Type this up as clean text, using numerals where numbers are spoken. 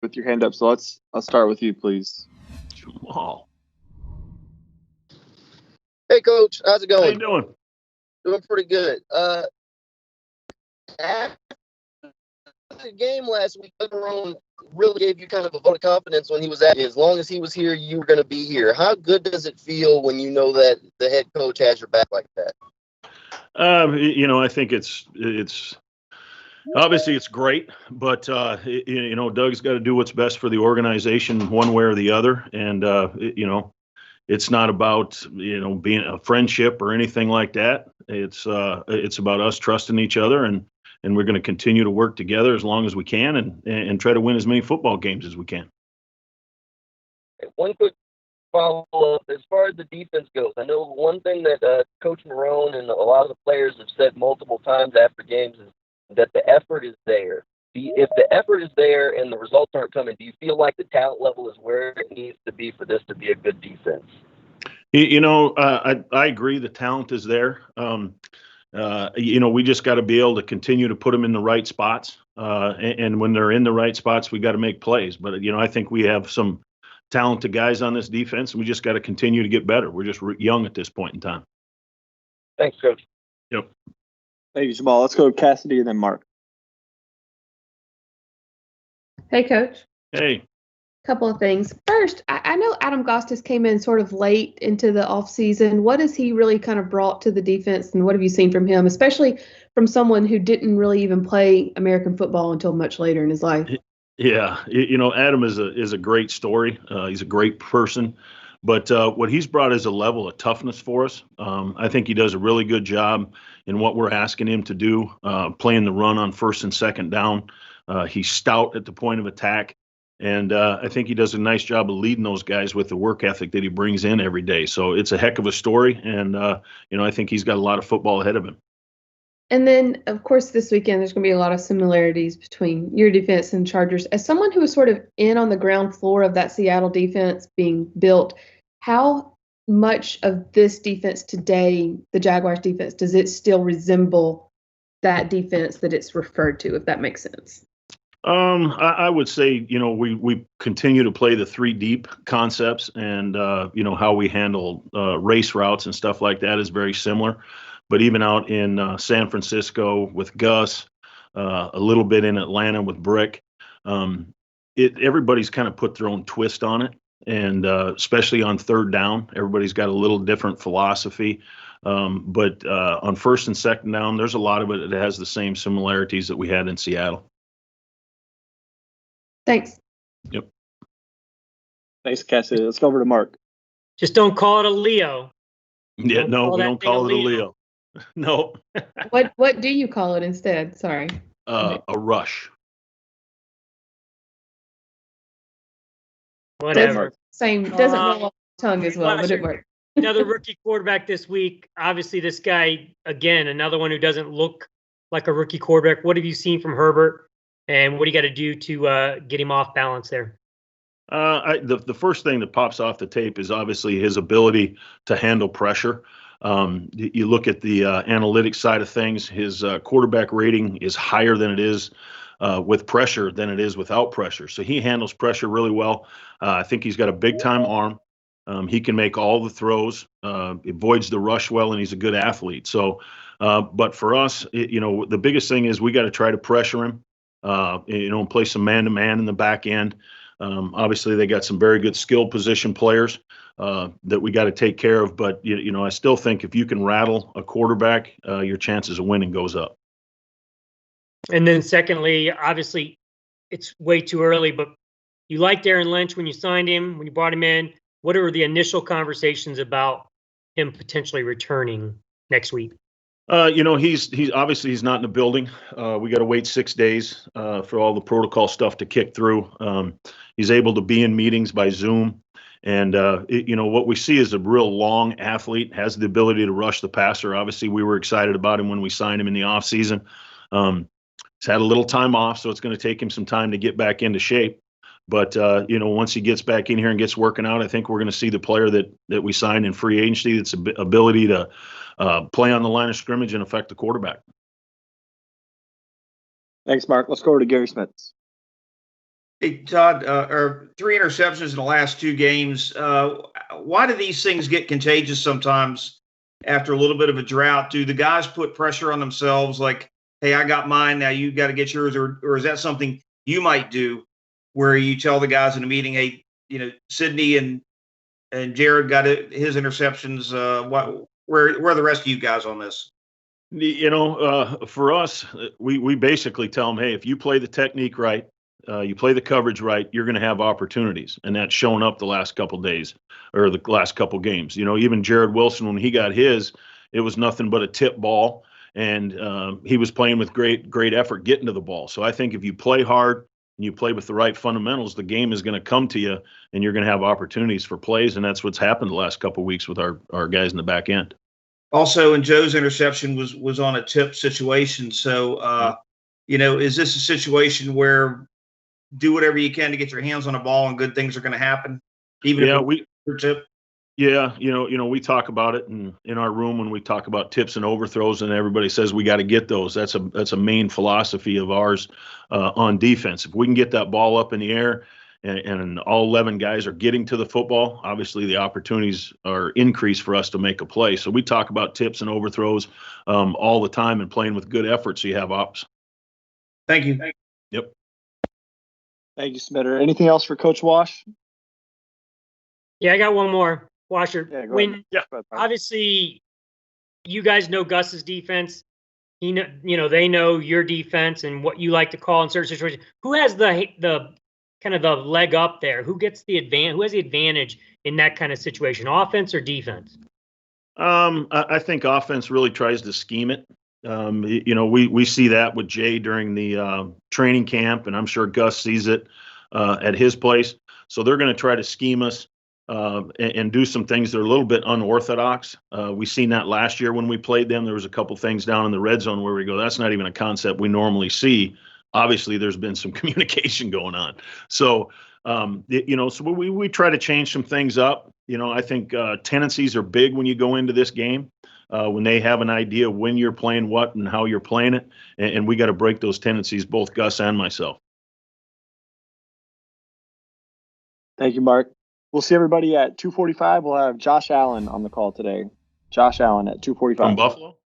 with your hand up, so I'll start with you, please. Jamal. Hey, Coach. How's it going? How you doing? Doing pretty good. After the game last week, Marone really gave you kind of a vote of confidence when he was at you. As long as he was here, you were going to be here. How good does it feel when you know that the head coach has your back like that? I think it's obviously it's great, but Doug's got to do what's best for the organization one way or the other, and it's not about being a friendship or anything like that. It's about us trusting each other, and we're going to continue to work together as long as we can, and try to win as many football games as we can. One quick follow-up as far as the defense goes. I know one thing that Coach Marone and a lot of the players have said multiple times after games is that the effort is there. If the effort is there and the results aren't coming, do you feel like the talent level is where it needs to be for this to be a good defense? I agree the talent is there. We just got to be able to continue to put them in the right spots. And when they're in the right spots, we got to make plays. But, I think we have some talented guys on this defense, and we just got to continue to get better. We're just young at this point in time. Thanks, Coach. Yep. Thank you, Jamal. Let's go to Cassidy and then Mark. Hey, Coach. Hey. Couple of things. First, I know Adam Gostis came in sort of late into the offseason. What has he really kind of brought to the defense, and what have you seen from him, especially from someone who didn't really even play American football until much later in his life? Yeah, Adam is a great story. He's a great person, but what he's brought is a level of toughness for us. I think he does a really good job in what we're asking him to do, playing the run on first and second down. He's stout at the point of attack, and I think he does a nice job of leading those guys with the work ethic that he brings in every day. So it's a heck of a story, and I think he's got a lot of football ahead of him. And then, of course, this weekend, there's going to be a lot of similarities between your defense and Chargers. As someone who was sort of in on the ground floor of that Seattle defense being built, how much of this defense today, the Jaguars defense, does it still resemble that defense that it's referred to, if that makes sense? I would say, we continue to play the 3 deep concepts, and, how we handle race routes and stuff like that is very similar. But even out in San Francisco with Gus, a little bit in Atlanta with Brick, everybody's kind of put their own twist on it. And especially on third down, everybody's got a little different philosophy. But on first and second down, there's a lot of it that has the same similarities that we had in Seattle. Thanks. Yep. Thanks, Cassidy. Let's go over to Mark. Just don't call it a Leo. Yeah, no, we don't call it a Leo. No. What do you call it instead? Sorry. A rush. Whatever. Same. Doesn't roll off the tongue as well, but it works. Another rookie quarterback this week. Obviously, this guy, again, another one who doesn't look like a rookie quarterback. What have you seen from Herbert, and what do you got to do to get him off balance there? The first thing that pops off the tape is obviously his ability to handle pressure. You look at the analytics side of things, his quarterback rating is higher than it is with pressure than it is without pressure. So he handles pressure really well. I think he's got a big-time arm. He can make all the throws, avoids the rush well, and he's a good athlete. So, but for us, the biggest thing is we got to try to pressure him, and play some man-to-man in the back end. Obviously, they got some very good skill position players that we got to take care of. But, I still think if you can rattle a quarterback, your chances of winning goes up. And then secondly, obviously, it's way too early, but you liked Aaron Lynch when you signed him, when you brought him in. What are the initial conversations about him potentially returning next week? He's obviously he's not in the building. We got to wait 6 days for all the protocol stuff to kick through. He's able to be in meetings by Zoom. And, what we see is a real long athlete, has the ability to rush the passer. Obviously, we were excited about him when we signed him in the offseason. He's had a little time off, so it's going to take him some time to get back into shape. But, once he gets back in here and gets working out, I think we're going to see the player that we signed in free agency that's ability to play on the line of scrimmage and affect the quarterback. Thanks, Mark. Let's go over to Gary Smith. Hey, Todd, or 3 interceptions in the last 2 games. Why do these things get contagious sometimes after a little bit of a drought? Do the guys put pressure on themselves like, hey, I got mine, now you got to get yours? Or is that something you might do where you tell the guys in a meeting, hey, Sydney and Jared got his interceptions. Where are the rest of you guys on this? For us, we basically tell them, hey, if you play the technique right, you play the coverage right, you're going to have opportunities. And that's shown up the last couple days or the last couple games. Even Jared Wilson, when he got his, it was nothing but a tip ball. And he was playing with great effort getting to the ball. So I think if you play hard and you play with the right fundamentals, the game is going to come to you and you're going to have opportunities for plays. And that's what's happened the last couple of weeks with our guys in the back end. Also, and Joe's interception was on a tip situation. So, is this a situation where do whatever you can to get your hands on a ball and good things are going to happen? Even if it's tip? Yeah, we talk about it in our room when we talk about tips and overthrows, and everybody says we got to get those. That's a main philosophy of ours on defense. If we can get that ball up in the air and all 11 guys are getting to the football, obviously the opportunities are increased for us to make a play. So we talk about tips and overthrows all the time and playing with good effort so you have ops. Thank you. Yep. Thank you, Smitter. Anything else for Coach Wash? Yeah, I got one more. Washer. Yeah, go ahead. Go ahead, Mark. Obviously, you guys know Gus's defense. They know your defense and what you like to call in certain situations. Who has the kind of the leg up there? Who gets the advantage? Who has the advantage in that kind of situation, offense or defense? I think offense really tries to scheme it. We see that with Jay during the training camp, and I'm sure Gus sees it at his place. So they're going to try to scheme us and do some things that are a little bit unorthodox. We seen that last year when we played them. There was a couple things down in the red zone where we go, that's not even a concept we normally see. Obviously, there's been some communication going on. So, so we try to change some things up. I think tendencies are big when you go into this game. When they have an idea when you're playing what and how you're playing it. And we got to break those tendencies, both Gus and myself. Thank you, Mark. We'll see everybody at 2:45. We'll have Josh Allen on the call today. Josh Allen at 2:45. From Buffalo?